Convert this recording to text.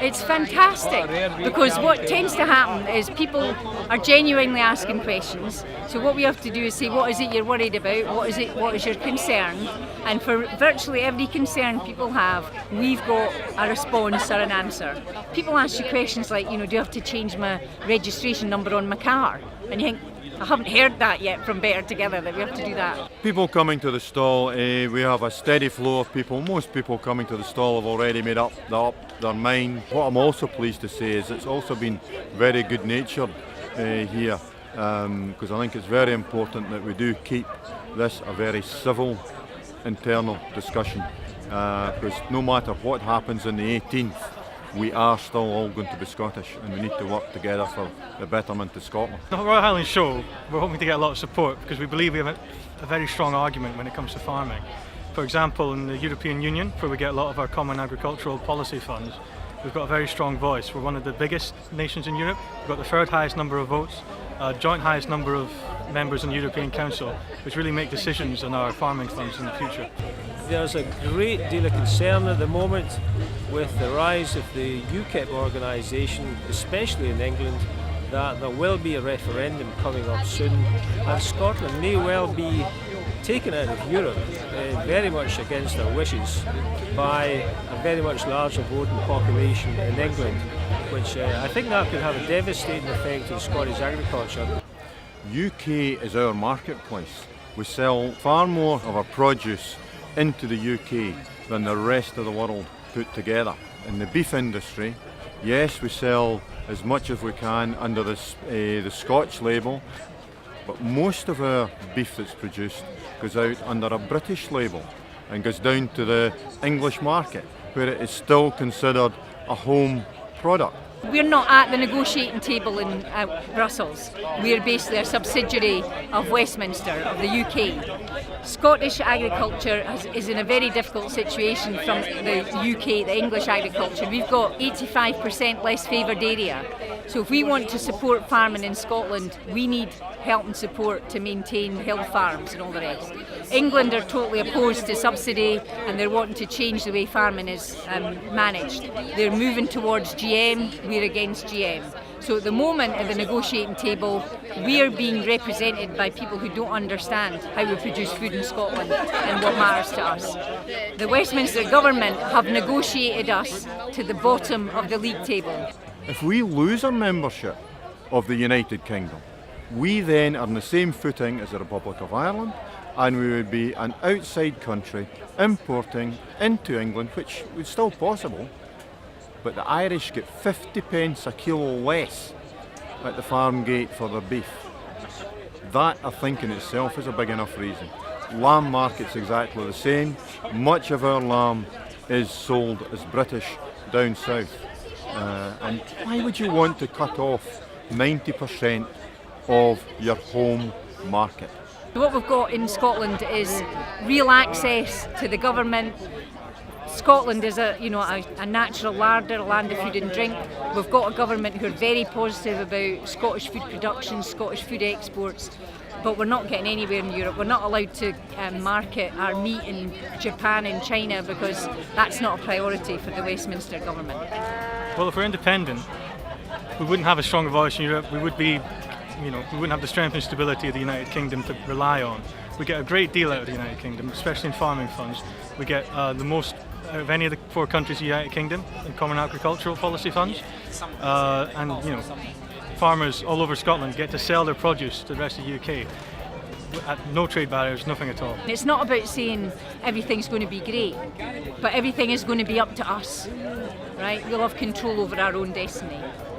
It's fantastic, because what tends to happen is people are genuinely asking questions. So what we have to do is say, what is it you're worried about? What is your concern? And for virtually every concern people have, we've got a response or an answer. People ask you questions like, do you have to change my registration number on my car? And you think, I haven't heard that yet from Better Together, that we have to do that. People coming to the stall, we have a steady flow of people. Most people coming to the stall have already made up their mind. What I'm also pleased to say is it's also been very good-natured here, because I think it's very important that we do keep this a very civil internal discussion, because no matter what happens on the 18th, we are still all going to be Scottish, and we need to work together for the betterment of Scotland. The Royal Highland Show, we're hoping to get a lot of support because we believe we have a very strong argument when it comes to farming. For example, in the European Union, where we get a lot of our common agricultural policy funds, we've got a very strong voice. We're one of the biggest nations in Europe. We've got the third highest number of votes, joint highest number of members in the European Council, which really make decisions on our farming funds in the future. There's a great deal of concern at the moment with the rise of the UKIP organisation, especially in England, that there will be a referendum coming up soon, and Scotland may well be taken out of Europe very much against their wishes by a very much larger voting population in England, which I think that could have a devastating effect on Scottish agriculture. UK is our marketplace. We sell far more of our produce into the UK than the rest of the world put together. In the beef industry, yes, we sell as much as we can under the Scotch label, but most of our beef that's produced goes out under a British label and goes down to the English market, where it is still considered a home product. We're not at the negotiating table in Brussels. We're basically a subsidiary of Westminster, of the UK. Scottish agriculture is in a very difficult situation from the UK, the English agriculture. We've got 85% less favoured area. So if we want to support farming in Scotland, we need help and support to maintain hill farms and all the rest. England are totally opposed to subsidy, and they're wanting to change the way farming is managed. They're moving towards GM, we're against GM. So at the moment at the negotiating table, we are being represented by people who don't understand how we produce food in Scotland and what matters to us. The Westminster government have negotiated us to the bottom of the league table. If we lose our membership of the United Kingdom, we then are on the same footing as the Republic of Ireland, and we would be an outside country importing into England, which is still possible, but the Irish get 50 pence a kilo less at the farm gate for their beef. That, I think, in itself is a big enough reason. Lamb market's exactly the same. Much of our lamb is sold as British down south. And why would you want to cut off 90% of your home market? What we've got in Scotland is real access to the government. Scotland is a natural larder, a land of food and drink. We've got a government who are very positive about Scottish food production, Scottish food exports, but we're not getting anywhere in Europe. We're not allowed to market our meat in Japan and China because that's not a priority for the Westminster government. Well, if we're independent, we wouldn't have a stronger voice in Europe. We wouldn't have the strength and stability of the United Kingdom to rely on. We get a great deal out of the United Kingdom, especially in farming funds. We get the most out of any of the 4 countries in the United Kingdom in common agricultural policy funds, and farmers all over Scotland get to sell their produce to the rest of the UK at no trade barriers, nothing at all. It's not about saying everything's going to be great, but everything is going to be up to us, right? We'll have control over our own destiny.